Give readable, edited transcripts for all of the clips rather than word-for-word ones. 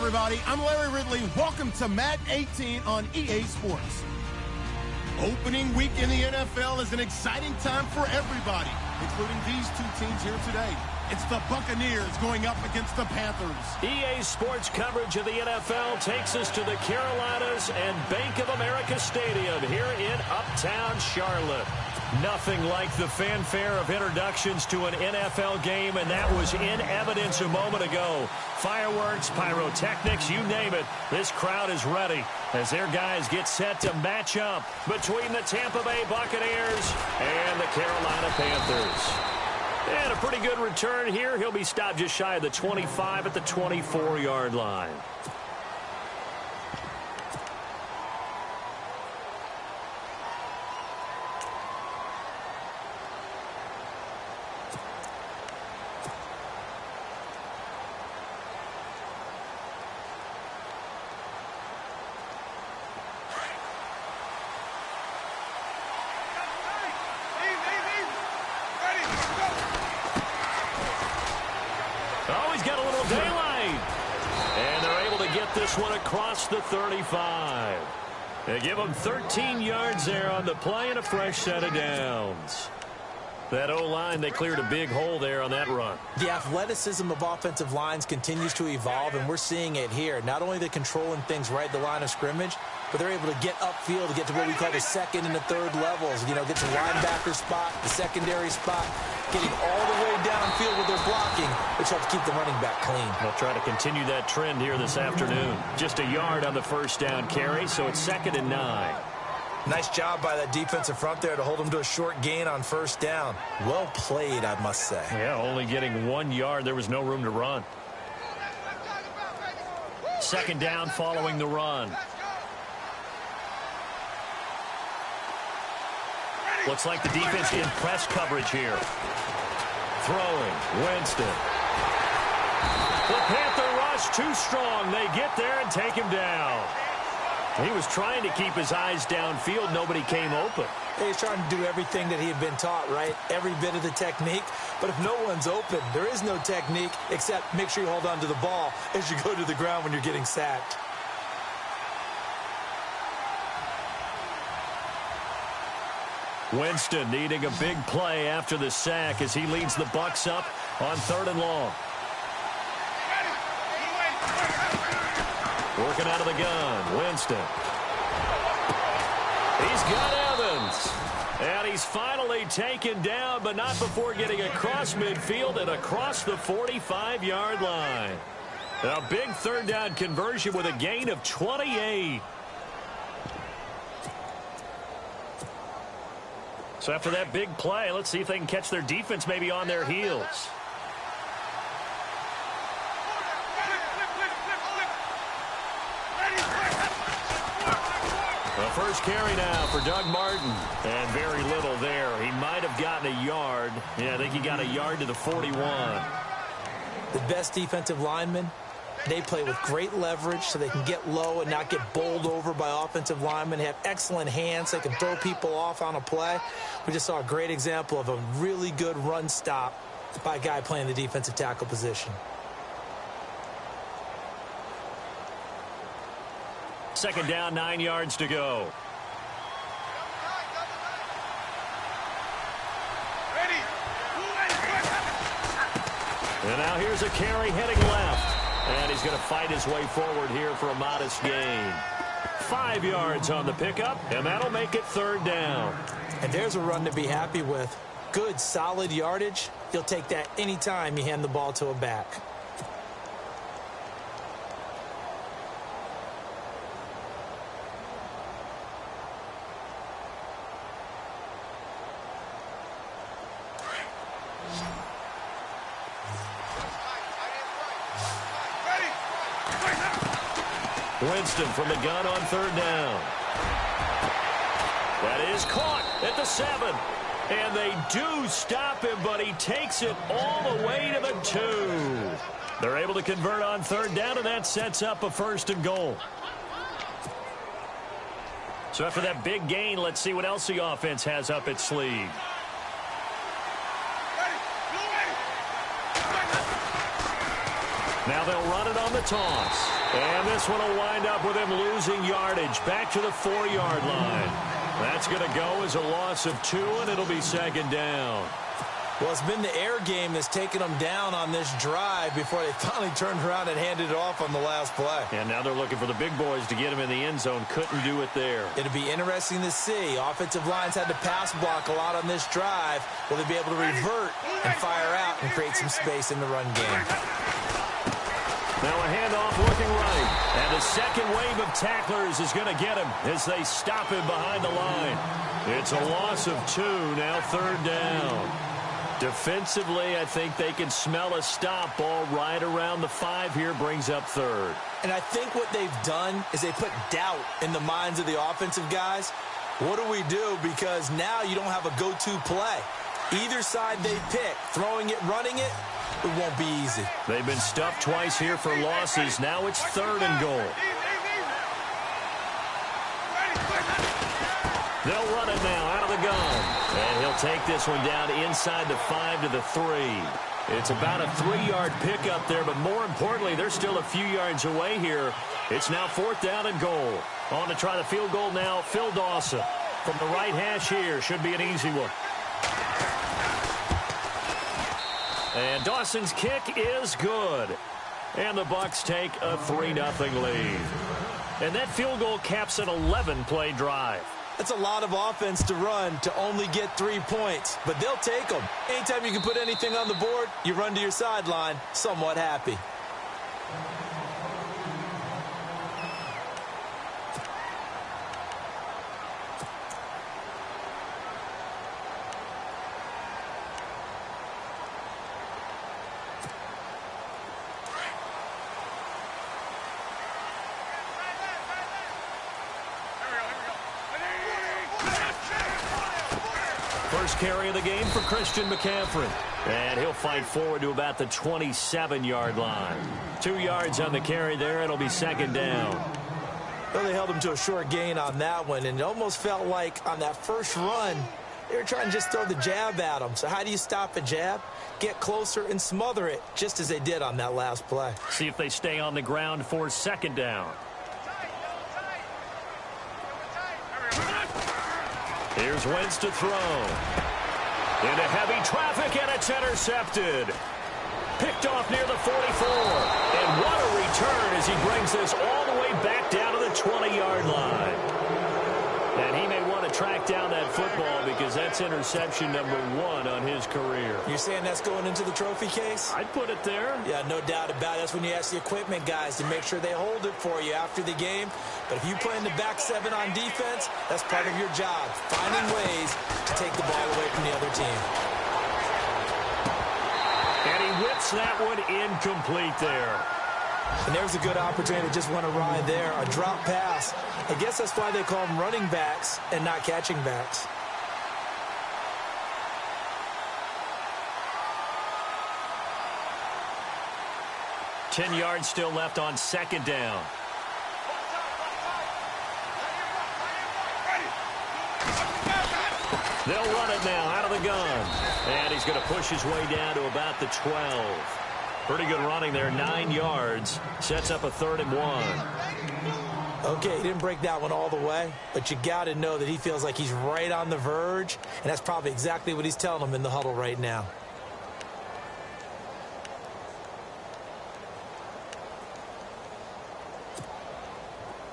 everybody. I'm Larry Ridley. Welcome to Madden 18 on EA Sports. Opening week in the NFL is an exciting time for everybody, including these two teams here today. It's the Buccaneers going up against the Panthers. EA Sports coverage of the NFL takes us to the Carolinas and Bank of America Stadium here in Uptown Charlotte. Nothing like the fanfare of introductions to an NFL game, and that was in evidence a moment ago. Fireworks, pyrotechnics, you name it. This crowd is ready as their guys get set to match up between the Tampa Bay Buccaneers and the Carolina Panthers. And a pretty good return here. He'll be stopped just shy of the 25 at the 24-yard line. This one across the 35. They give them 13 yards there on the play and a fresh set of downs. That O-line, they cleared a big hole there on that run. The athleticism of offensive lines continues to evolve, and we're seeing it here. Not only are they controlling things right at the line of scrimmage, but they're able to get upfield to get to what we call the second and the third levels. You know, get to linebacker spot, the secondary spot, getting all the way downfield with their blocking, which helps keep the running back clean. They'll try to continue that trend here this afternoon. Just a yard on the first down carry, so it's 2nd and 9. Nice job by that defensive front there to hold them to a short gain on first down. Well played, I must say. Yeah, only getting 1 yard. There was no room to run. 2nd down following the run. Looks like the defense in press coverage here. Throwing, Winston. The Panther rush too strong. They get there and take him down. He was trying to keep his eyes downfield. Nobody came open. He's trying to do everything that he had been taught, right? Every bit of the technique. But if no one's open, there is no technique except make sure you hold on to the ball as you go to the ground when you're getting sacked. Winston needing a big play after the sack as he leads the Bucs up on 3rd and long. Working out of the gun, Winston. He's got Evans. And he's finally taken down, but not before getting across midfield and across the 45-yard line. A big 3rd down conversion with a gain of 28. So after that big play, let's see if they can catch their defense maybe on their heels. The first carry now for Doug Martin. And very little there. He might have gotten a yard. Yeah, I think he got a yard to the 41. The best defensive linemen, they play with great leverage so they can get low and not get bowled over by offensive linemen. They have excellent hands. They can throw people off on a play. We just saw a great example of a really good run stop by a guy playing the defensive tackle position. 2nd down, 9 yards to go. And now here's a carry heading left. And he's going to fight his way forward here for a modest gain. 5 yards on the pickup, and that'll make it 3rd down. And there's a run to be happy with. Good, solid yardage. You'll take that anytime you hand the ball to a back. Winston from the gun on 3rd down. That is caught at the 7. And they do stop him, but he takes it all the way to the 2. They're able to convert on 3rd down, and that sets up a 1st and goal. So after that big gain, let's see what else the offense has up its sleeve. Now Now they'll run it on the toss. And this one will wind up with him losing yardage back to the 4-yard line. That's going to go as a loss of 2, and it'll be second down. Well, it's been the air game that's taken them down on this drive before they finally turned around and handed it off on the last play. And now they're looking for the big boys to get him in the end zone. Couldn't do it there. It'll be interesting to see. Offensive lines had to pass block a lot on this drive. Will they be able to revert and fire out and create some space in the run game? Now a handoff looking right. And the second wave of tacklers is going to get him as they stop him behind the line. It's a loss of 2, now third down. Defensively, I think they can smell a stop. Ball right around the 5 here, brings up third. And I think what they've done is they put doubt in the minds of the offensive guys. What do we do? Because now you don't have a go-to play. Either side they pick, throwing it, running it, it won't be easy. They've been stuffed twice here for losses. Now it's 3rd and goal. They'll run it now out of the gun. And he'll take this one down inside the 5 to the 3. It's about a 3-yard pickup there, but more importantly, they're still a few yards away here. It's now 4th down and goal. On to try the field goal now, Phil Dawson. From the right hash here, should be an easy one. And Dawson's kick is good. And the Bucs take a 3-0 lead. And that field goal caps an 11-play drive. That's a lot of offense to run to only get 3 points, but they'll take them. Anytime you can put anything on the board, you run to your sideline somewhat happy. First carry of the game for Christian McCaffrey. And he'll fight forward to about the 27-yard line. 2 yards on the carry there. It'll be second down. Well, they held him to a short gain on that one, and it almost felt like on that first run, they were trying to just throw the jab at him. So how do you stop a jab? Get closer and smother it, just as they did on that last play. See if they stay on the ground for second down. Here's Wentz to throw. Into heavy traffic, and it's intercepted. Picked off near the 44. And what a return as he brings this all the way back down to the 20-yard line. And he may want to track down that football because that's interception number 1 on his career. You're saying that's going into the trophy case? I'd put it there. Yeah, no doubt about it. That's when you ask the equipment guys to make sure they hold it for you after the game. But if you play in the back 7 on defense, that's part of your job, finding ways to take the ball away from the other team. And he whips that one incomplete there. And there's a good opportunity to just want to ride there. A drop pass. I guess that's why they call them running backs and not catching backs. Ten yards still left on second down. They'll run it now out of the gun. And he's going to push his way down to about the 12. Pretty good running there, 9 yards. Sets up a 3rd and 1. Okay, he didn't break that one all the way, but you got to know that he feels like he's right on the verge, and that's probably exactly what he's telling them in the huddle right now.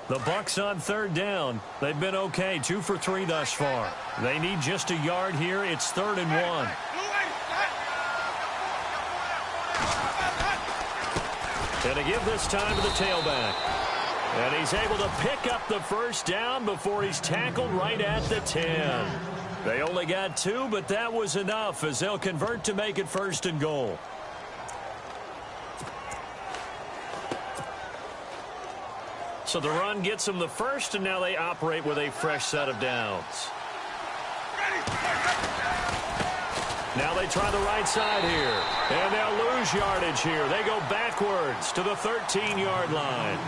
The Bucs on 3rd down. They've been okay, 2 for 3 thus far. They need just a yard here. It's 3rd and 1. And to give this time to the tailback. And he's able to pick up the first down before he's tackled right at the 10. They only got 2, but that was enough as they'll convert to make it 1st and goal. So the run gets them the first, and now they operate with a fresh set of downs. Now they try the right side here. And they'll lose yardage here. They go backwards to the 13-yard line.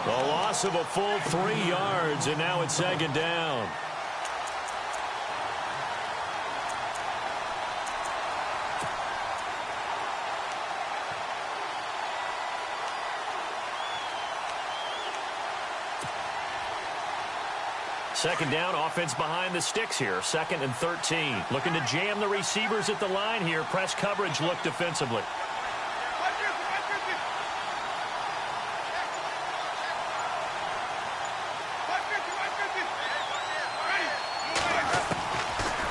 A loss of a full 3 yards, and now it's second down. Second down, offense behind the sticks here. 2nd and 13. Looking to jam the receivers at the line here. Press coverage look defensively.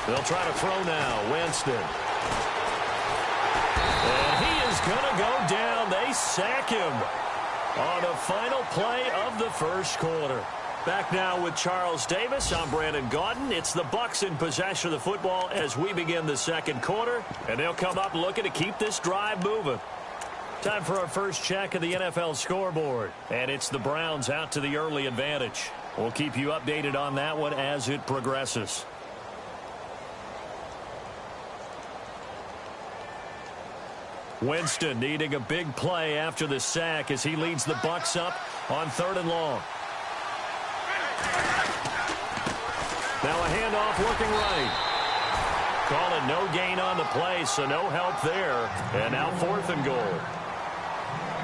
They'll try to throw now. Winston. And he is going to go down. They sack him on the final play of the first quarter. Back now with Charles Davis. I'm Brandon Gaudin. It's the Bucs in possession of the football as we begin the second quarter. And they'll come up looking to keep this drive moving. Time for our first check of the NFL scoreboard. And it's the Browns out to the early advantage. We'll keep you updated on that one as it progresses. Winston needing a big play after the sack as he leads the Bucs up on 3rd and long. Now a handoff working right. Call it no gain on the play, so no help there. And now 4th and goal.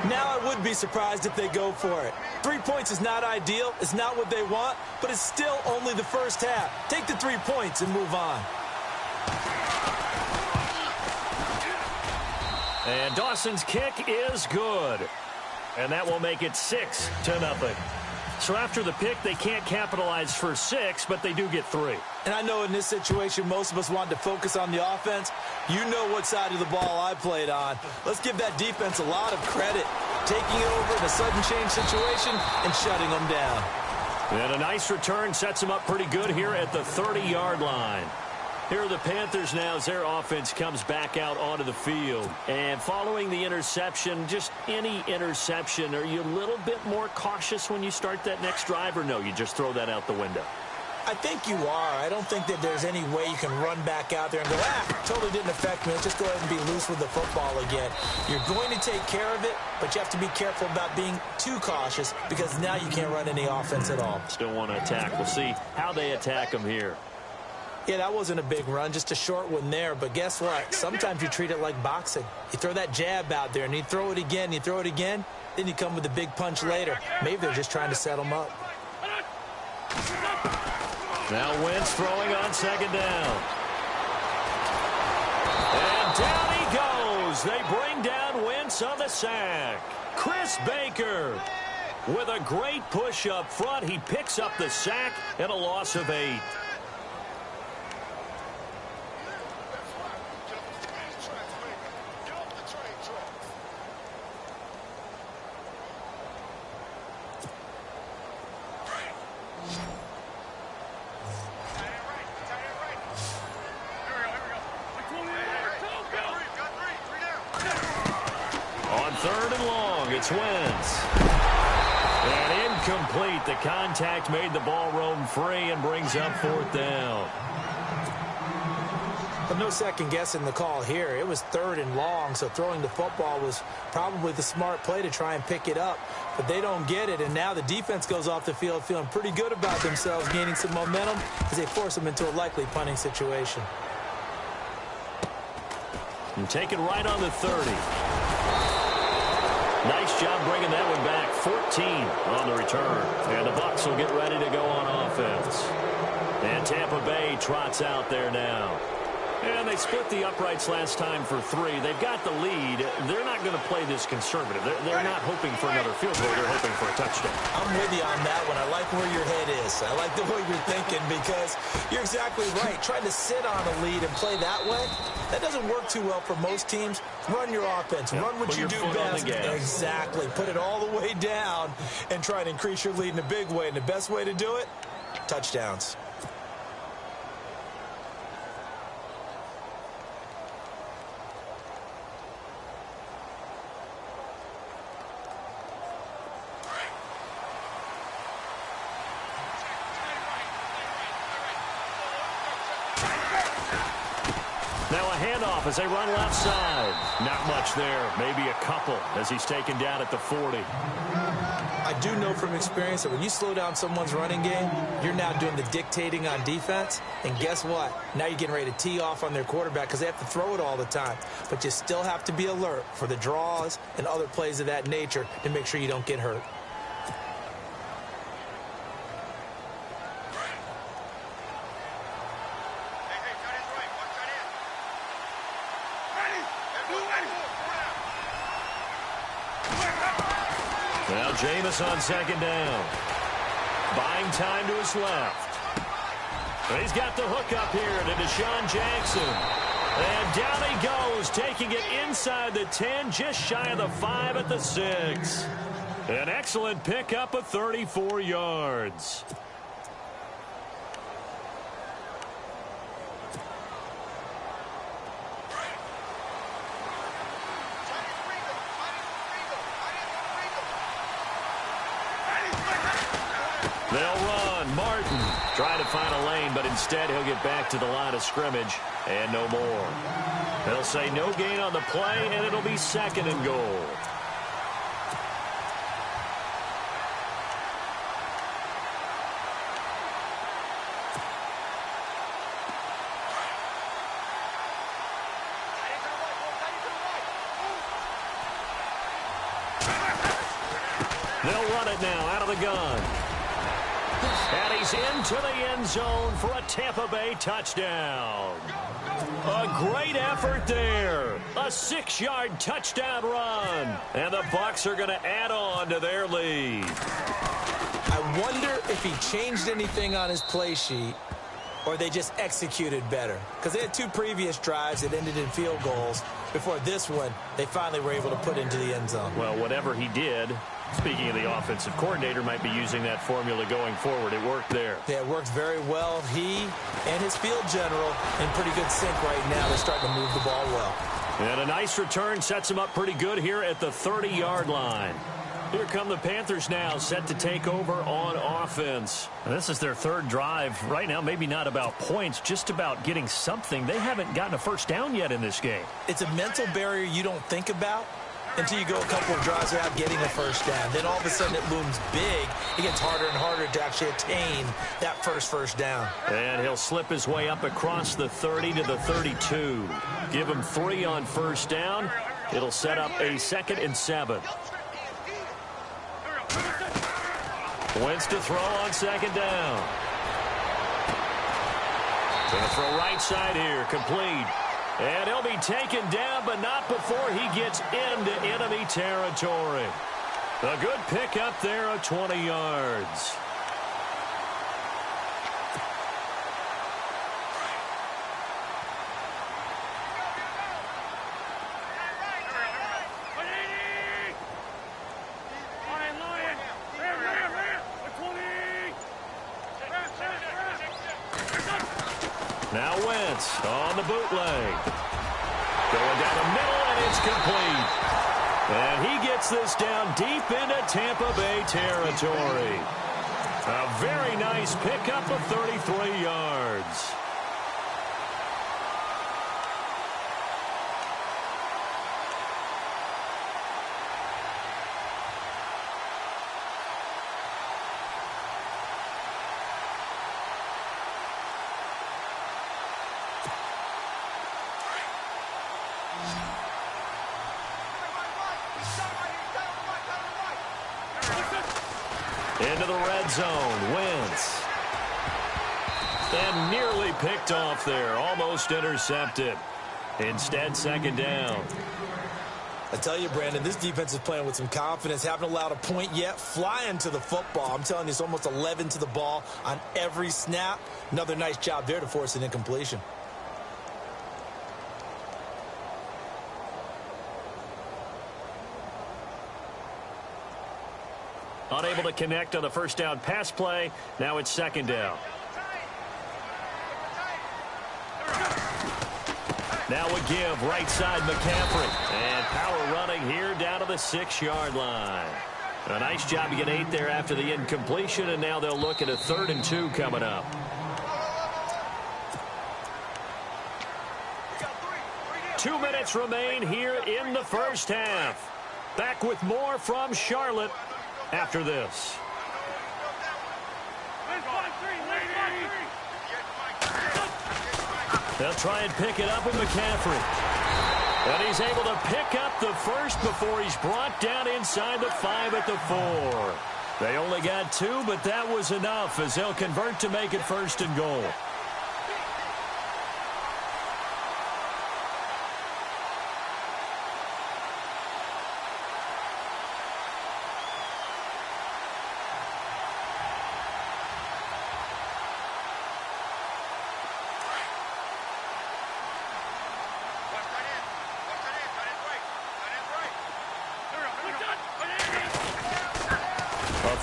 Now I would be surprised if they go for it. 3 points is not ideal. It's not what they want, but it's still only the first half. Take the 3 points and move on. And Dawson's kick is good. And that will make it 6-0. So after the pick, they can't capitalize for 6, but they do get 3. And I know in this situation, most of us want to focus on the offense. You know what side of the ball I played on. Let's give that defense a lot of credit. Taking it over in a sudden change situation and shutting them down. And a nice return sets them up pretty good here at the 30-yard line. Here are the Panthers now as their offense comes back out onto the field. And following the interception, just any interception, are you a little bit more cautious when you start that next drive, or no, you just throw that out the window? I think you are. I don't think that there's any way you can run back out there and go, totally didn't affect me. Let's just go ahead and be loose with the football again. You're going to take care of it, but you have to be careful about being too cautious because now you can't run any offense at all. Still want to attack. We'll see how they attack them here. Yeah, that wasn't a big run, just a short one there. But guess what? Sometimes you treat it like boxing. You throw that jab out there, and you throw it again, then you come with a big punch later. Maybe they're just trying to set them up. Now Wentz throwing on 2nd down. And down he goes. They bring down Wentz on the sack. Chris Baker with a great push up front. He picks up the sack and a loss of 8. Wentz. And incomplete. The contact made the ball roam free and brings up 4th down. But no second guessing the call here. It was 3rd and long, so throwing the football was probably the smart play to try and pick it up. But they don't get it, and now the defense goes off the field feeling pretty good about themselves, gaining some momentum as they force them into a likely punting situation. And take it right on the 30. Nice job bringing that one back. 14 on the return. And the Bucs will get ready to go on offense. And Tampa Bay trots out there now. And they split the uprights last time for 3. They've got the lead. They're not going to play this conservative. They're not hoping for another field goal. They're hoping for a touchdown. I'm with you on that one. I like where your head is. I like the way you're thinking because you're exactly right. Trying to sit on a lead and play that way, that doesn't work too well for most teams. Run your offense. Run what you do best. Exactly. Put it all the way down and try to increase your lead in a big way. And the best way to do it, touchdowns. Now a handoff as they run left side. Not much there. Maybe a couple as he's taken down at the 40. I do know from experience that when you slow down someone's running game, you're now doing the dictating on defense. And guess what? Now you're getting ready to tee off on their quarterback because they have to throw it all the time. But you still have to be alert for the draws and other plays of that nature to make sure you don't get hurt. Now Jameis on second down. Buying time to his left. He's got the hook up here to Deshaun Jackson. And down he goes, taking it inside the 10, just shy of the 5 at the 6. An excellent pickup of 34 yards. They'll run. Martin trying to find a lane, but instead he'll get back to the line of scrimmage and no more. They'll say no gain on the play, and it'll be second and goal. They'll run it now out of the gun. And he's into the end zone for a Tampa Bay touchdown. A great effort there. A 6-yard touchdown run. And the Bucs are going to add on to their lead. I wonder if he changed anything on his play sheet or they just executed better. Because they had 2 previous drives that ended in field goals. Before this one, they finally were able to put into the end zone. Well, whatever he did, speaking of the offensive coordinator, might be using that formula going forward. It worked there. Yeah, it worked very well. He and his field general in pretty good sync right now. They're starting to move the ball well. And a nice return sets him up pretty good here at the 30-yard line. Here come the Panthers now, set to take over on offense. And this is their 3rd drive. Right now, maybe not about points, just about getting something. They haven't gotten a first down yet in this game. It's a mental barrier you don't think about until you go a couple of drives without getting a first down. Then all of a sudden it looms big. It gets harder and harder to actually attain that first down. And he'll slip his way up across the 30 to the 32. Give him 3 on first down. It'll set up a 2nd and 7. Wentz to throw on 2nd down. Going to throw right side here, complete. And he'll be taken down, but not before he gets into enemy territory. A good pickup there of 20 yards. Now Wentz on the bootleg. Going down the middle, and it's complete. And he gets this down deep into Tampa Bay territory. A very nice pickup of 33 yards. Into the red zone, Wentz. And nearly picked off there, almost intercepted. Instead, 2nd down. I tell you, Brandon, this defense is playing with some confidence. Haven't allowed a point yet. Flying to the football. I'm telling you, it's almost 11 to the ball on every snap. Another nice job there to force an incompletion. Unable to connect on the first down pass play. Now it's 2nd down. Now a give right side McCaffrey. And power running here down to the 6-yard line. A nice job to get 8 there after the incompletion. And now they'll look at a 3rd and 2 coming up. Two minutes remain here in the first half. Back with more from Charlotte after this. They'll try and pick it up with McCaffrey. And he's able to pick up the first before he's brought down inside the 5 at the 4. They only got 2, but that was enough as they'll convert to make it 1st and goal.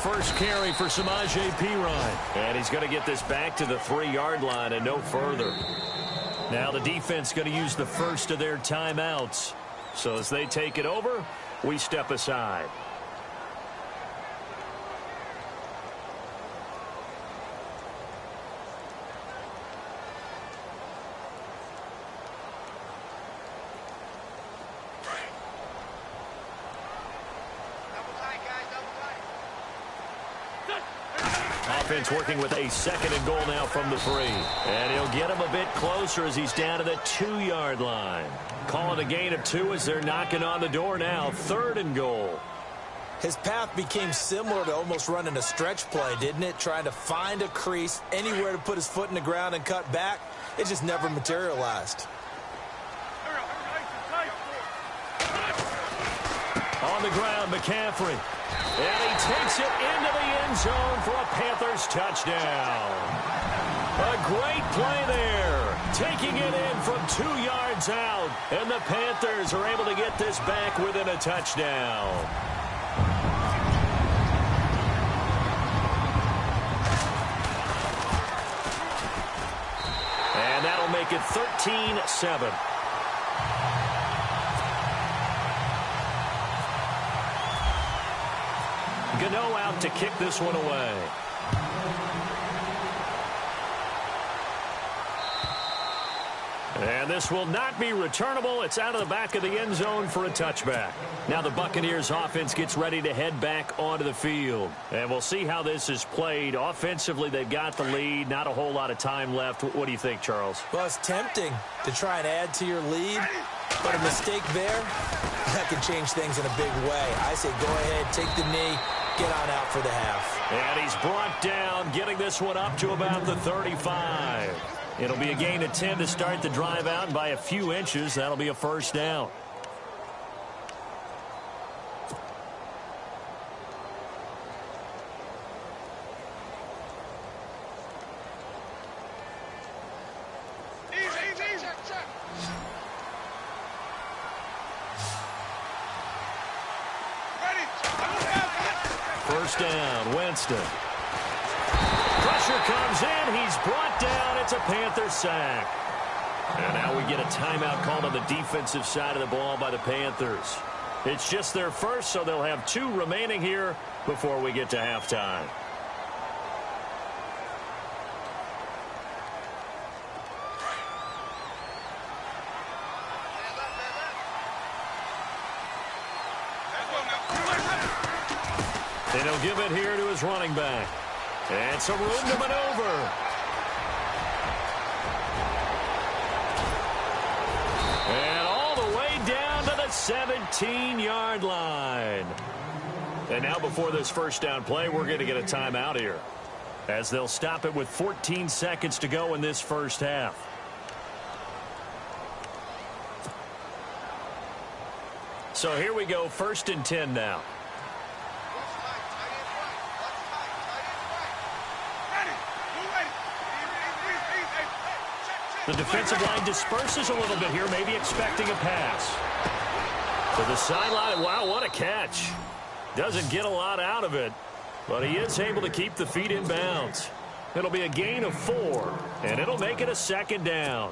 first carry for Samaje Perine. And he's going to get this back to the 3-yard line and no further. Now the defense going to use the first of their timeouts. So as they take it over, we step aside. Offense working with a 2nd and goal now from the 3. And he'll get him a bit closer as he's down to the 2-yard line. Calling a gain of 2 as they're knocking on the door now. 3rd and goal. His path became similar to almost running a stretch play, didn't it? Trying to find a crease, anywhere to put his foot in the ground and cut back. It just never materialized. On the ground, McCaffrey. And he takes it into the end zone for a Panthers touchdown. A great play there. Taking it in from 2 yards out. And the Panthers are able to get this back within a touchdown. And that'll make it 13-7. Gano out to kick this one away. And this will not be returnable. It's out of the back of the end zone for a touchback. Now the Buccaneers offense gets ready to head back onto the field. And we'll see how this is played. Offensively, they've got the lead. Not a whole lot of time left. What do you think, Charles? Well, it's tempting to try and add to your lead, but a mistake there, that can change things in a big way. I say go ahead, take the knee, get on out for the half. And he's brought down, getting this one up to about the 35. It'll be a gain of 10 to start the drive out, and by a few inches, that'll be a first down. First down, Winston. Pressure comes in. He's brought down. It's a Panther sack. And now we get a timeout called on the defensive side of the ball by the Panthers. It's just their first, so they'll have 2 remaining here before we get to halftime. And he'll give it here to his running back. And some room to maneuver. And all the way down to the 17-yard line. And now before this first down play, we're going to get a timeout here, as they'll stop it with 14 seconds to go in this first half. So here we go, 1st and 10 now. The defensive line disperses a little bit here, maybe expecting a pass. To the sideline. Wow, what a catch. Doesn't get a lot out of it, but he is able to keep the feet in bounds. It'll be a gain of 4, and it'll make it a 2nd down.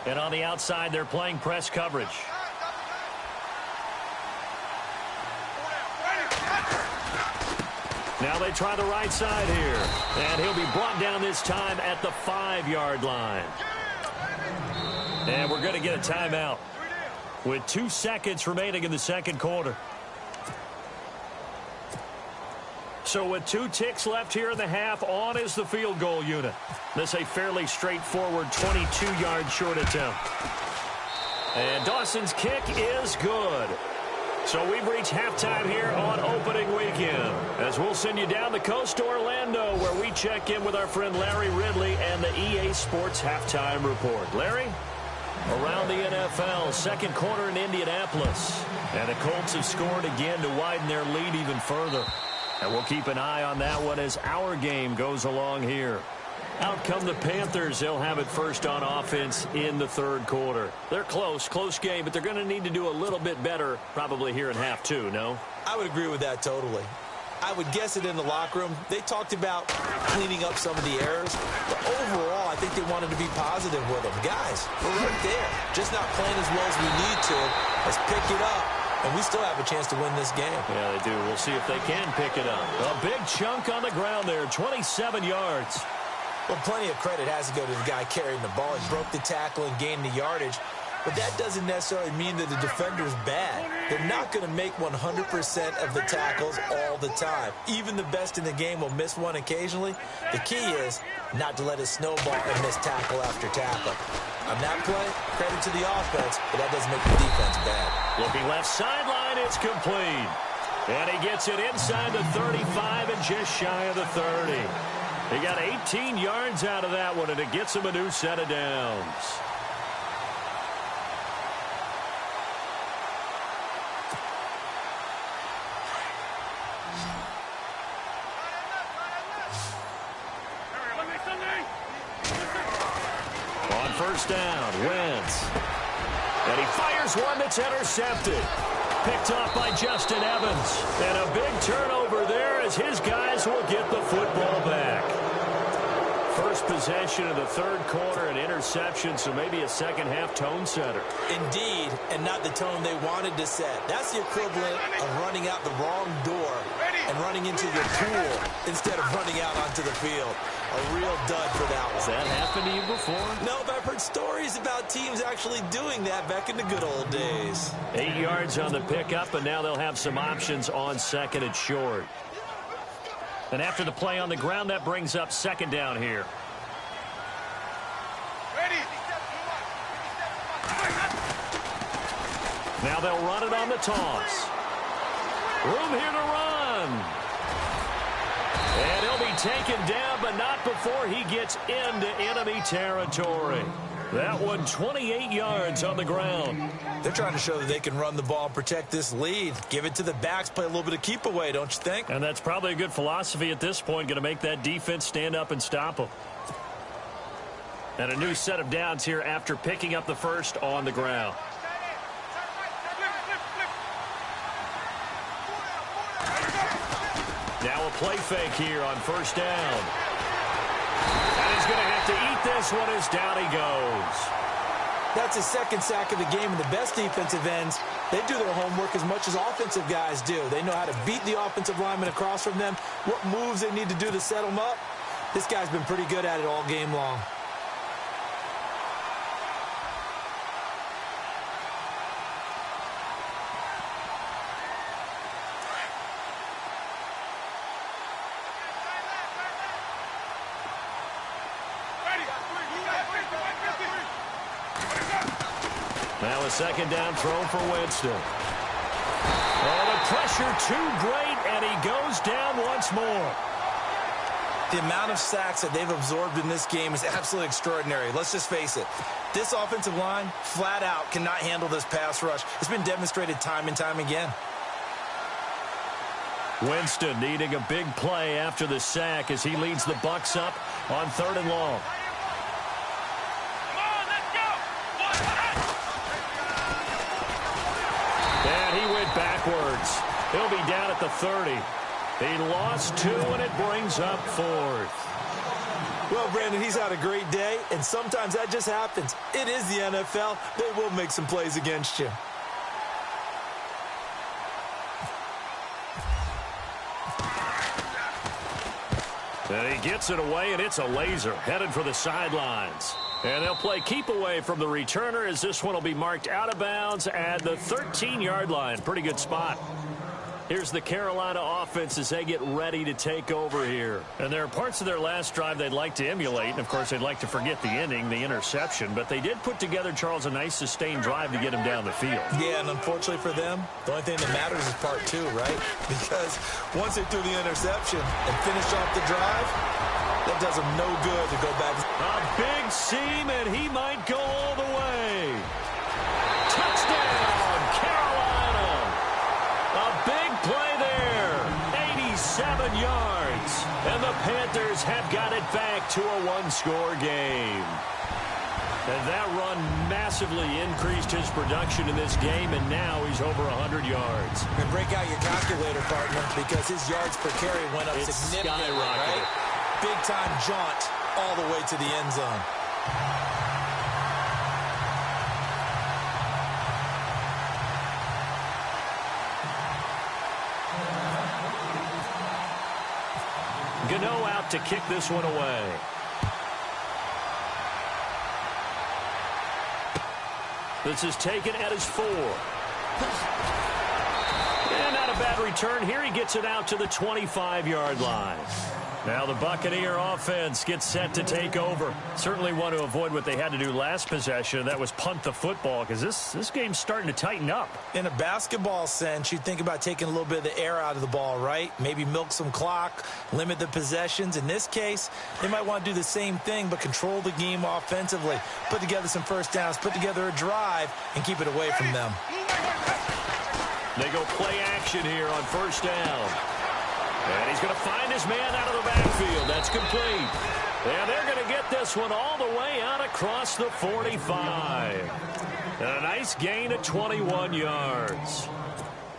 And on the outside, they're playing press coverage. Now they try the right side here. And he'll be brought down this time at the 5-yard line. And we're going to get a timeout with 2 seconds remaining in the second quarter. So with 2 ticks left here in the half, on is the field goal unit. This a fairly straightforward 22-yard short attempt. And Dawson's kick is good. So we've reached halftime here on opening weekend, as we'll send you down the coast to Orlando, where we check in with our friend Larry Ridley and the EA Sports Halftime Report. Larry? Around the NFL, second quarter in Indianapolis. And the Colts have scored again to widen their lead even further. And we'll keep an eye on that one as our game goes along here. Out come the Panthers. They'll have it first on offense in the third quarter. They're close game, but they're going to need to do a little bit better probably here in half two, no? I would agree with that totally. I would guess it in the locker room. They talked about cleaning up some of the errors, but overall, I think they wanted to be positive with them. Guys, we're right there. Just not playing as well as we need to. Let's pick it up, and we still have a chance to win this game. Yeah, they do. We'll see if they can pick it up. A big chunk on the ground there, 27 yards. Well, plenty of credit has to go to the guy carrying the ball. He broke the tackle and gained the yardage. But that doesn't necessarily mean that the defender's bad. They're not going to make 100% of the tackles all the time. Even the best in the game will miss one occasionally. The key is not to let it snowball and miss tackle after tackle. On that play, credit to the offense, but that doesn't make the defense bad. Looking left sideline, it's complete. And he gets it inside the 35 and just shy of the 30. He got 18 yards out of that one, and it gets him a new set of downs. On first down, Wentz. And he fires one that's intercepted. Picked off by Justin Evans. And a big turnover there as his guys will get the football back. First possession of the third quarter, an interception, so maybe a second-half tone setter. Indeed, and not the tone they wanted to set. That's the equivalent of running out the wrong door and running into your pool instead of running out onto the field. A real dud for that one. Has that happened to you before? No, but I've heard stories about teams actually doing that back in the good old days. 8 yards on the pickup, and now they'll have some options on second and short. And after the play on the ground, that brings up second down here. Now they'll run it on the toss. Room here to run. And he'll be taken down, but not before he gets into enemy territory. That one, 28 yards on the ground. They're trying to show that they can run the ball and protect this lead. Give it to the backs, play a little bit of keep away, don't you think? And that's probably a good philosophy at this point, going to make that defense stand up and stop them. And a new set of downs here after picking up the first on the ground. Now a play fake here on first down. And he's going to have to eat this one as down he goes. That's his second sack of the game, and the best defensive ends, they do their homework as much as offensive guys do. They know how to beat the offensive lineman across from them, what moves they need to do to set them up. This guy's been pretty good at it all game long. Now a second down throw for Winston. Oh, the pressure too great, and he goes down once more. The amount of sacks that they've absorbed in this game is absolutely extraordinary. Let's just face it. This offensive line, flat out, cannot handle this pass rush. It's been demonstrated time and time again. Winston needing a big play after the sack as he leads the Bucs up on third and long. And he went backwards. He'll be down at the 30. He lost 2, and it brings up 4th. Well, Brandon, he's had a great day, and sometimes that just happens. It is the NFL. They will make some plays against you. And he gets it away, and it's a laser headed for the sidelines. And they'll play keep away from the returner as this one will be marked out of bounds at the 13-yard line. Pretty good spot. Here's the Carolina offense as they get ready to take over here. And there are parts of their last drive they'd like to emulate. And, of course, they'd like to forget the ending, the interception. But they did put together, Charles, a nice sustained drive to get him down the field. Yeah, and unfortunately for them, the only thing that matters is part 2, right? Because once they threw the interception and finished off the drive, that does them no good to go back. A big seam, and he might go all the way. Touchdown, Carolina. A big play there. 87 yards. And the Panthers have got it back to a one-score game. And that run massively increased his production in this game, and now he's over 100 yards. And break out your calculator, partner, because his yards per carry went up significantly, right? Big-time jaunt all the way to the end zone. Gano out to kick this one away. This is taken at his 4. And not a bad return here. He gets it out to the 25-yard line. Now the Buccaneer offense gets set to take over. Certainly want to avoid what they had to do last possession. That was punt the football, because this game's starting to tighten up. In a basketball sense, you think about taking a little bit of the air out of the ball, right? Maybe milk some clock, limit the possessions. In this case, they might want to do the same thing, but control the game offensively. Put together some first downs, put together a drive, and keep it away from them. They go play action here on first down. And he's going to find his man out of the backfield. That's complete. And they're going to get this one all the way out across the 45. And a nice gain of 21 yards.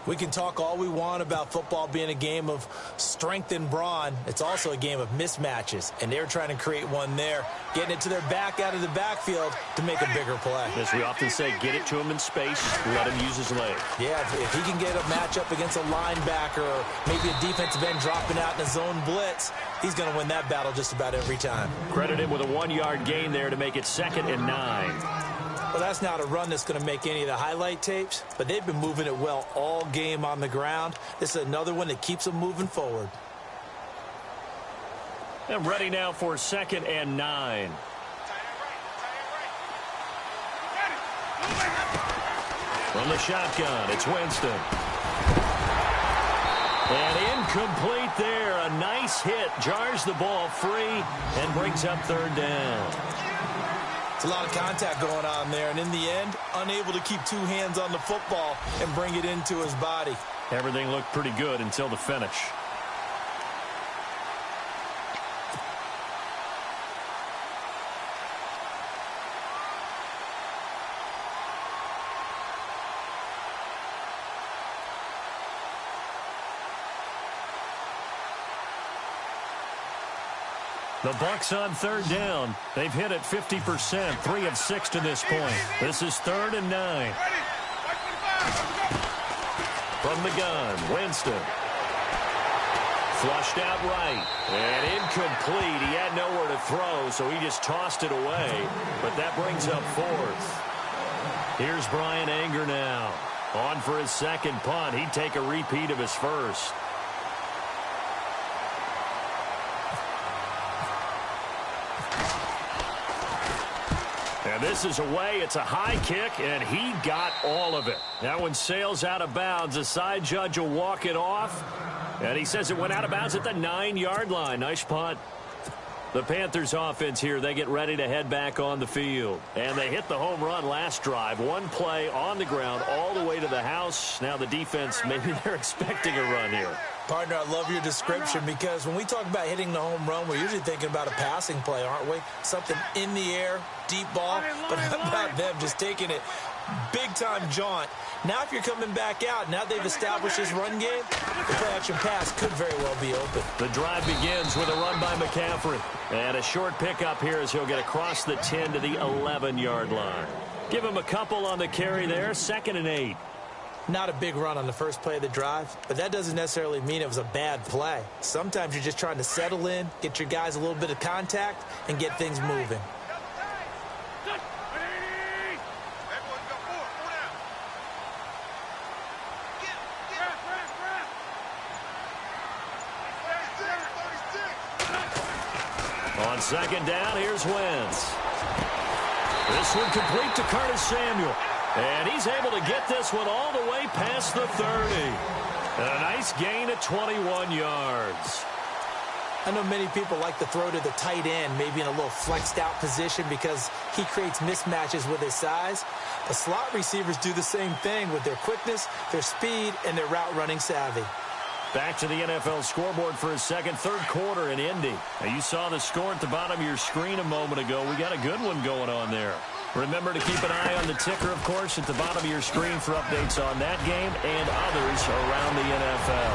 We can talk all we want about football being a game of strength and brawn. It's also a game of mismatches, and they're trying to create one there, getting it to their back out of the backfield to make a bigger play. As we often say, get it to him in space, let him use his leg. Yeah, if he can get a matchup against a linebacker or maybe a defensive end dropping out in a zone blitz, he's going to win that battle just about every time. Credit him with a 1-yard gain there to make it 2nd and 9. Well, that's not a run that's going to make any of the highlight tapes, but they've been moving it well all game on the ground. This is another one that keeps them moving forward. And ready now for 2nd and 9. From the shotgun, it's Winston. And incomplete there. A nice hit. Jars the ball free and brings up 3rd down. It's a lot of contact going on there, and in the end, unable to keep 2 hands on the football and bring it into his body. Everything looked pretty good until the finish. The Bucs on 3rd down. They've hit it 50%, 3 of 6 to this point. This is 3rd and 9. From the gun, Winston. Flushed out right. And incomplete. He had nowhere to throw, so he just tossed it away. But that brings up 4th. Here's Brian Anger now. On for his 2nd punt. He'd take a repeat of his 1st. And this is away. It's a high kick, and he got all of it. That one sails out of bounds. The side judge will walk it off, and he says it went out of bounds at the 9-yard line. Nice punt. The Panthers offense here, they get ready to head back on the field. And they hit the home run last drive. One play on the ground all the way to the house. Now the defense, maybe they're expecting a run here. Partner, I love your description, because when we talk about hitting the home run, we're usually thinking about a passing play, aren't we? Something in the air, deep ball. But how about them just taking it big-time jaunt? Now if you're coming back out, now they've established this run game, the play-action pass could very well be open. The drive begins with a run by McCaffrey. And a short pickup here as he'll get across the 10 to the 11-yard line. Give him a couple on the carry there, 2nd and 8. Not a big run on the first play of the drive, but that doesn't necessarily mean it was a bad play. Sometimes you're just trying to settle in, get your guys a little bit of contact, and get things moving. On 2nd down, here's Wentz. This one complete to Curtis Samuel. And he's able to get this one all the way past the 30. And a nice gain of 21 yards. I know many people like to throw to the tight end, maybe in a little flexed out position because he creates mismatches with his size. The slot receivers do the same thing with their quickness, their speed, and their route running savvy. Back to the NFL scoreboard for a second. Third quarter in Indy. Now, you saw the score at the bottom of your screen a moment ago. We got a good one going on there. Remember to keep an eye on the ticker, of course, at the bottom of your screen for updates on that game and others around the NFL.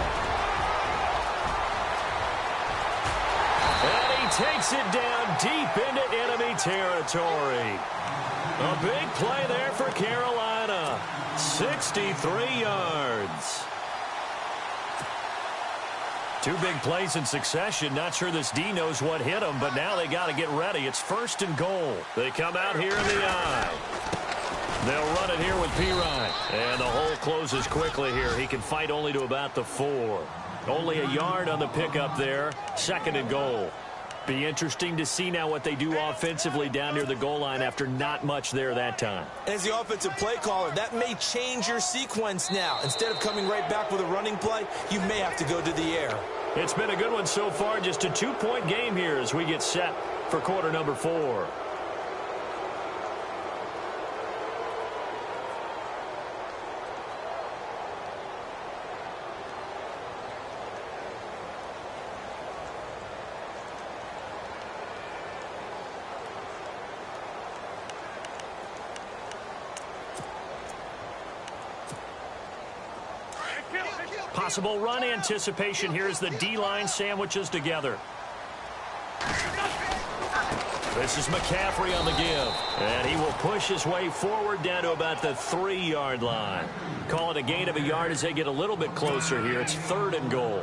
And he takes it down deep into enemy territory. A big play there for Carolina. 63 yards. Two big plays in succession. Not sure this D knows what hit him, but now they got to get ready. It's 1st and goal. They come out here in the I. They'll run it here with Pirine. And the hole closes quickly here. He can fight only to about the 4. Only a yard on the pickup there. 2nd and goal. Be interesting to see now what they do offensively down near the goal line after not much there that time. As the offensive play caller, that may change your sequence now. Instead of coming right back with a running play, you may have to go to the air. It's been a good one so far. Just a 2-point game here as we get set for quarter number 4. Possible run anticipation here as the D-line sandwiches together. This is McCaffrey on the give. And he will push his way forward down to about the 3-yard line. Call it a gain of a yard as they get a little bit closer here. It's 3rd and goal.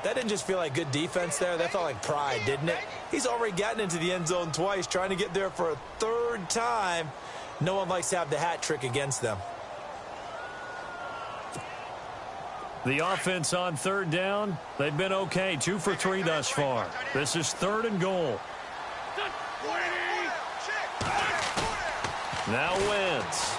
That didn't just feel like good defense there. That felt like pride, didn't it? He's already gotten into the end zone twice, trying to get there for a 3rd time. No one likes to have the hat trick against them. The offense on 3rd down, they've been okay. 2 for 3 thus far. This is 3rd and goal. Now Wentz.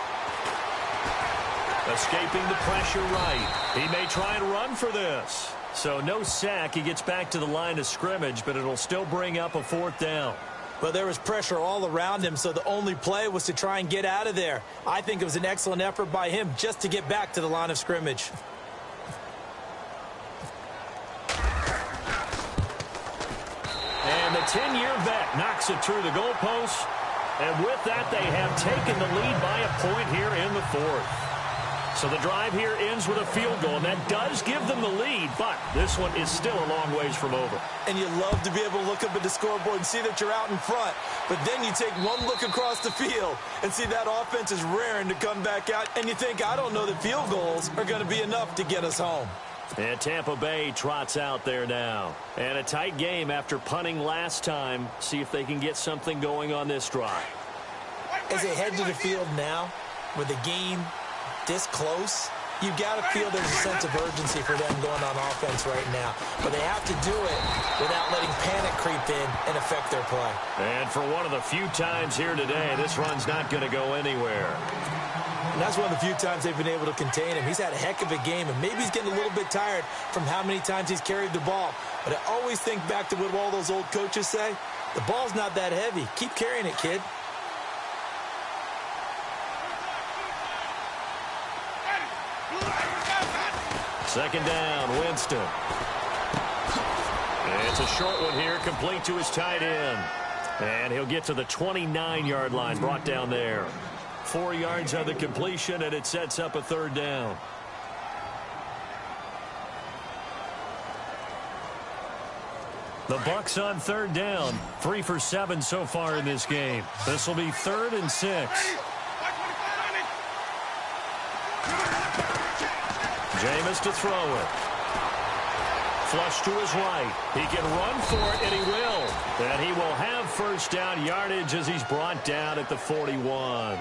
Escaping the pressure right. He may try and run for this. So no sack. He gets back to the line of scrimmage, but it'll still bring up a 4th down. But there was pressure all around him, so the only play was to try and get out of there. I think it was an excellent effort by him just to get back to the line of scrimmage. And the 10-year vet knocks it through the goalpost. And with that, they have taken the lead by a point here in the 4th. So the drive here ends with a field goal, and that does give them the lead, but this one is still a long ways from over. And you love to be able to look up at the scoreboard and see that you're out in front, but then you take one look across the field and see that offense is raring to come back out, and you think, I don't know that field goals are going to be enough to get us home. And Tampa Bay trots out there now. And a tight game after punting last time. See if they can get something going on this drive. As they head to the field now, with the game this close, you got to feel there's a sense of urgency for them going on offense right now. But they have to do it without letting panic creep in and affect their play. And for one of the few times here today, this run's not going to go anywhere. And that's one of the few times they've been able to contain him. He's had a heck of a game, and maybe he's getting a little bit tired from how many times he's carried the ball. But I always think back to what all those old coaches say. The ball's not that heavy. Keep carrying it, kid. Second down, Winston. And it's a short one here, complete to his tight end. And he'll get to the 29-yard line, brought down there. 4 yards on the completion, and it sets up a 3rd down. The Bucs on 3rd down. 3 for 7 so far in this game. This will be 3rd and 6. Jameis to throw it. Flush to his right. He can run for it, and he will. And he will have 1st down yardage as he's brought down at the 41.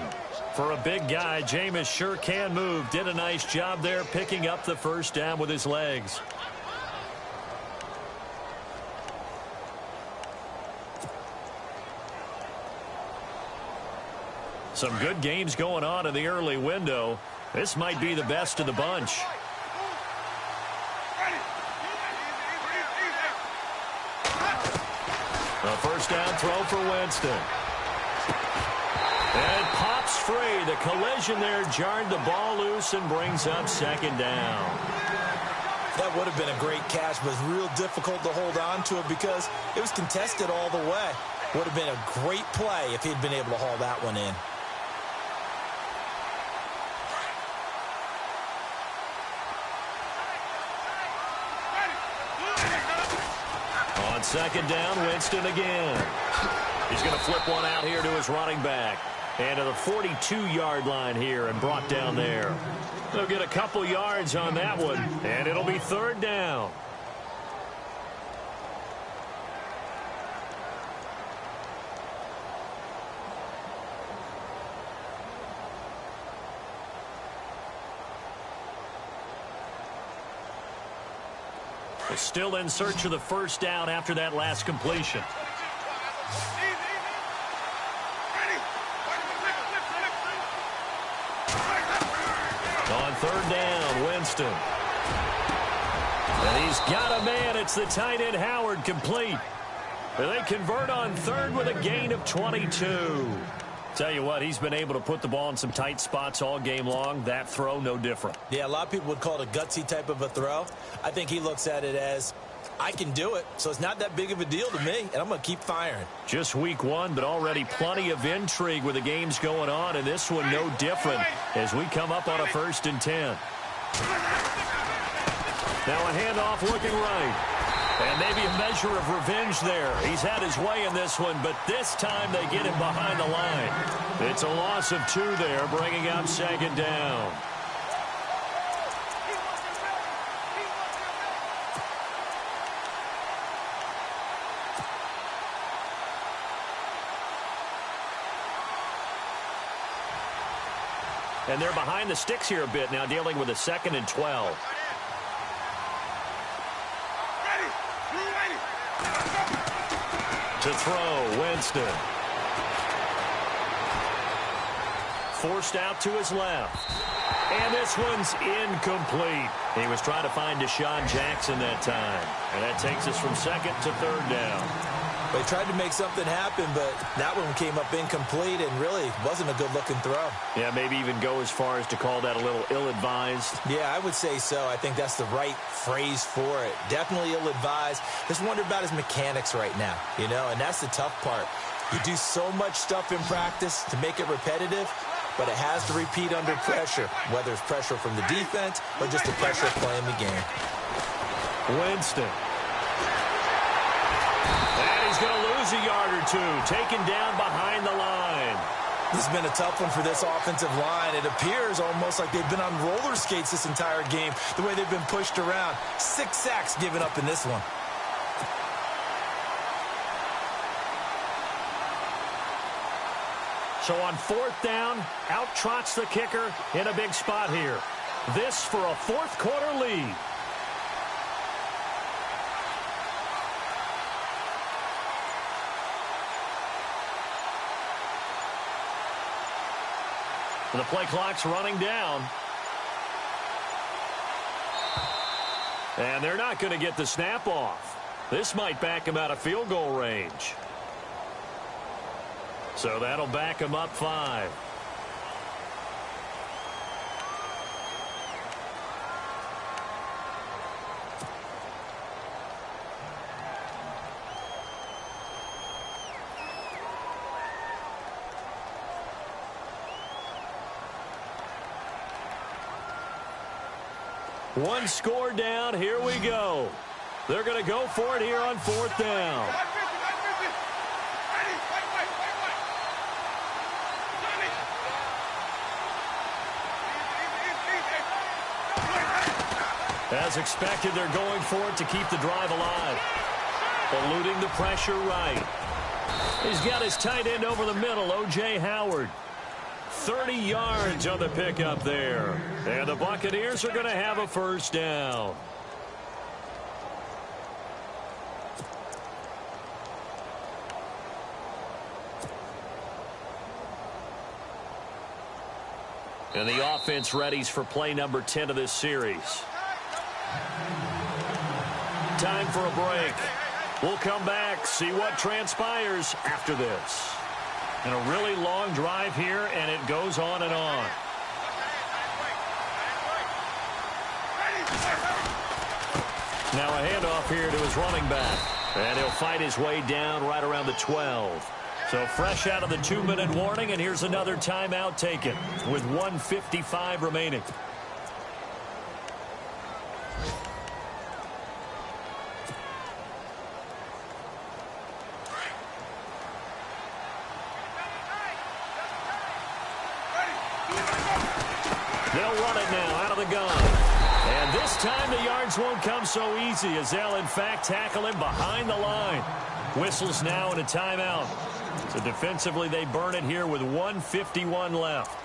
For a big guy, Jameis sure can move. Did a nice job there picking up the 1st down with his legs. Some good games going on in the early window. This might be the best of the bunch. A 1st down throw for Winston. And it pops free. The collision there jarred the ball loose and brings up 2nd down. That would have been a great catch, but real difficult to hold on to it because it was contested all the way. Would have been a great play if he'd been able to haul that one in. On second down, Winston again. He's going to flip one out here to his running back. And to the 42-yard line here and brought down there. They'll get a couple yards on that one, and it'll be third down. They're still in search of the first down after that last completion. On third down, Winston. And he's got a man. It's the tight end, Howard, complete. And they convert on third with a gain of 22. Tell you what, he's been able to put the ball in some tight spots all game long. That throw, no different. Yeah, a lot of people would call it a gutsy type of a throw. I think he looks at it as, I can do it, so it's not that big of a deal to me, and I'm going to keep firing. Just week one, but already plenty of intrigue with the games going on, and this one no different as we come up on a 1st and 10. Now a handoff looking right. And maybe a measure of revenge there. He's had his way in this one, but this time they get him behind the line. It's a loss of 2 there, bringing up second down. And they're behind the sticks here a bit now, dealing with a 2nd and 12. To throw, Winston. Forced out to his left. And this one's incomplete. He was trying to find Deshaun Jackson that time. And that takes us from 2nd to 3rd down. They tried to make something happen, but that one came up incomplete and really wasn't a good-looking throw. Yeah, maybe even go as far as to call that a little ill-advised. Yeah, I would say so. I think that's the right phrase for it. Definitely ill-advised. Just wonder about his mechanics right now, you know, and that's the tough part. You do so much stuff in practice to make it repetitive, but it has to repeat under pressure, whether it's pressure from the defense or just the pressure of playing the game. Winston. And he's going to lose a yard or 2, taken down behind the line. This has been a tough one for this offensive line. It appears almost like they've been on roller skates this entire game, the way they've been pushed around. 6 sacks given up in this one. So on 4th down, out trots the kicker in a big spot here. This for a 4th quarter lead. The play clock's running down. And they're not going to get the snap off. This might back him out of field goal range. So that'll back him up 5. One score down. Here we go. They're going to go for it here on 4th down. As expected, they're going for it to keep the drive alive. Eluding the pressure right. He's got his tight end over the middle, O.J. Howard. 30 yards on the pickup there. And the Buccaneers are going to have a first down. And the offense readies for play number 10 of this series. Time for a break. We'll come back, see what transpires after this. And a really long drive here, and it goes on and on. Now a handoff here to his running back. And he'll fight his way down right around the 12. So fresh out of the 2-minute warning, and here's another timeout taken with 1:55 remaining. They'll run it now out of the gun. And this time the yards won't come so easy as they'll, in fact, tackle him behind the line. Whistles now and a timeout. So defensively, they burn it here with 1:51 left.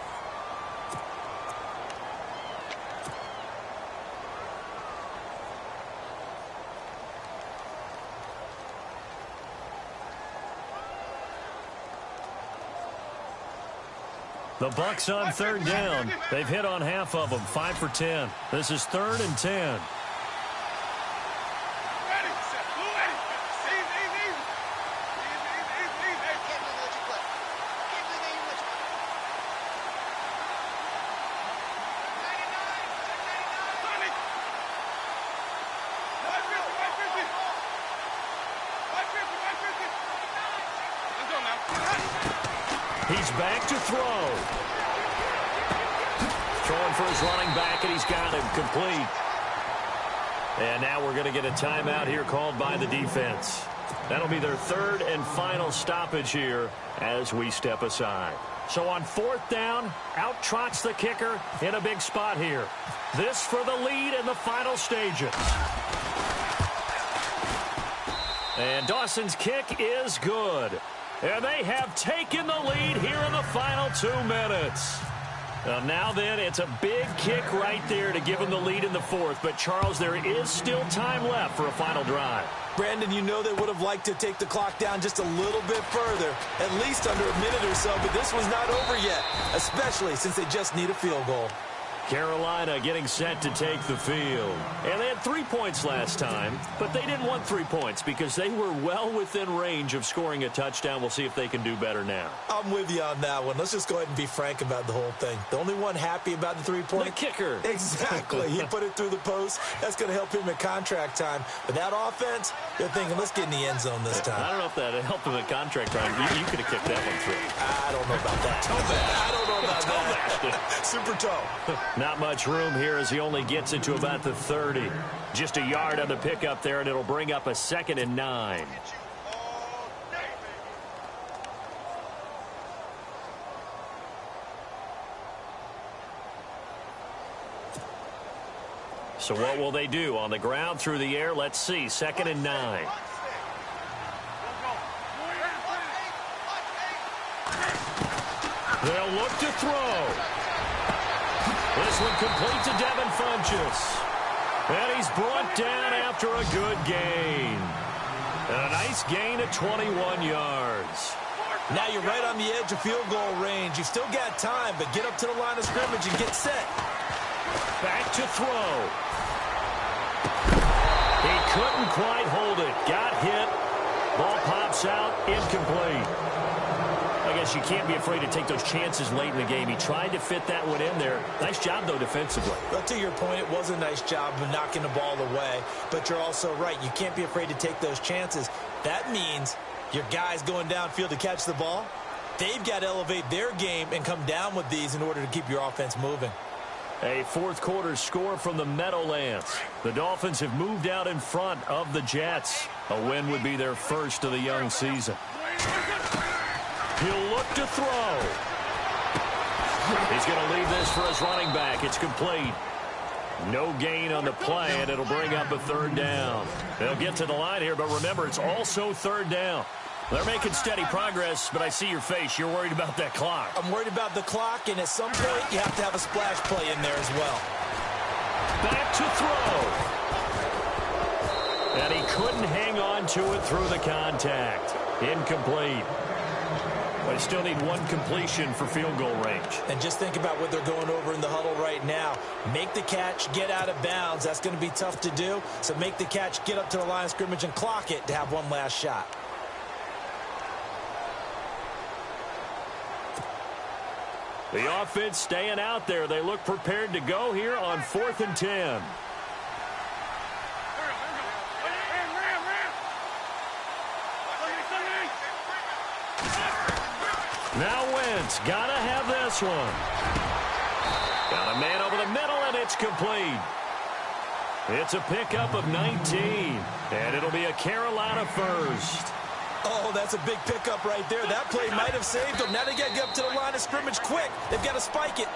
The Bucs on third down. They've hit on half of them, 5 for 10. This is 3rd and 10. He's back to throw. Throwing for his running back, and he's got him complete. And now we're going to get a timeout here called by the defense. That'll be their 3rd and final stoppage here as we step aside. So on 4th down, out trots the kicker in a big spot here. This for the lead in the final stages. And Dawson's kick is good. And they have taken the lead here in the final 2 minutes. Now then, it's a big kick right there to give them the lead in the 4th. But, Charles, there is still time left for a final drive. Brandon, you know they would have liked to take the clock down just a little bit further, at least under a minute or so. But this one's not over yet, especially since they just need a field goal. Carolina getting set to take the field. And they had 3 points last time, but they didn't want 3 points because they were well within range of scoring a touchdown. We'll see if they can do better now. I'm with you on that one. Let's just go ahead and be frank about the whole thing. The only one happy about the 3-point? The kicker. Exactly. He put it through the post. That's going to help him at contract time. But that offense, they're thinking, let's get in the end zone this time. I don't know if that helped him at contract time. You could have kicked that one through. I don't know about that. I don't know about that. Super toe. Not much room here as he only gets it to about the 30. Just a yard on the pickup there, and it'll bring up a 2nd and 9. So what will they do? On the ground, through the air, let's see. 2nd and 9. They'll look to throw. This one complete to Devin Funchess. And he's brought down after a good gain. And a nice gain of 21 yards. Now you're right on the edge of field goal range. You've still got time, but get up to the line of scrimmage and get set. Back to throw. He couldn't quite hold it. Got hit. Ball pops out. Incomplete. I guess you can't be afraid to take those chances late in the game. He tried to fit that one in there. Nice job, though, defensively. But to your point, it was a nice job of knocking the ball away. But you're also right. You can't be afraid to take those chances. That means your guys going downfield to catch the ball, they've got to elevate their game and come down with these in order to keep your offense moving. A fourth-quarter score from the Meadowlands. The Dolphins have moved out in front of the Jets. A win would be their first of the young season. He'll look to throw. He's going to leave this for his running back. It's complete. No gain on the play, and it'll bring up a 3rd down. They'll get to the line here, but remember, it's also 3rd down. They're making steady progress, but I see your face. You're worried about that clock. I'm worried about the clock, and at some point, you have to have a splash play in there as well. Back to throw. And he couldn't hang on to it through the contact. Incomplete. But still need one completion for field goal range. And just think about what they're going over in the huddle right now. Make the catch, get out of bounds. That's going to be tough to do. So make the catch, get up to the line of scrimmage, and clock it to have one last shot. The offense staying out there. They look prepared to go here on 4th and 10. defense. Gotta have this one. Got a man over the middle, and it's complete. It's a pickup of 19, and it'll be a Carolina first. Oh, that's a big pickup right there. That play might have saved them. Now they got to get up to the line of scrimmage quick. They've got to spike it.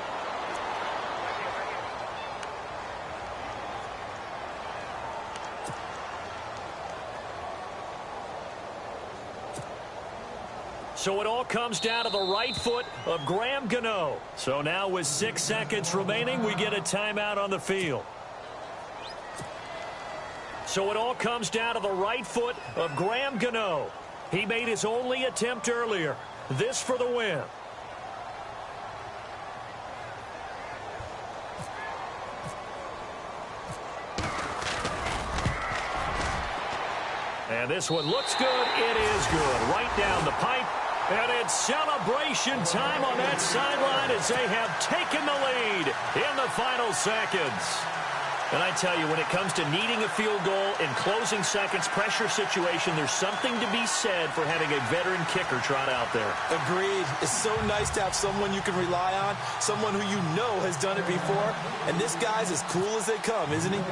So it all comes down to the right foot of Graham Gano. So now with 6 seconds remaining, we get a timeout on the field. So it all comes down to the right foot of Graham Gano. He made his only attempt earlier. This for the win. And this one looks good. It is good. Right down the pipe. And it's celebration time on that sideline as they have taken the lead in the final seconds. And I tell you, when it comes to needing a field goal in closing seconds, pressure situation, there's something to be said for having a veteran kicker trot out there. Agreed. It's so nice to have someone you can rely on, someone who you know has done it before. And this guy's as cool as they come, isn't he?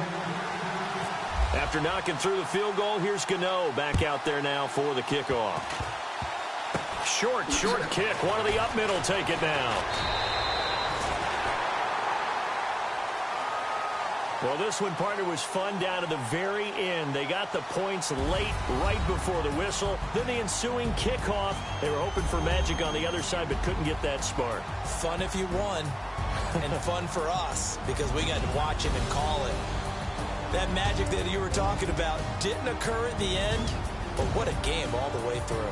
After knocking through the field goal, here's Gano back out there now for the kickoff. Short kick. One of the up middle take it now. Well, this one, partner, was fun down to the very end. They got the points late, right before the whistle. Then the ensuing kickoff. They were hoping for magic on the other side, but couldn't get that spark. Fun if you won, and fun for us, because we got to watch it and call it. That magic that you were talking about didn't occur at the end, but what a game all the way through.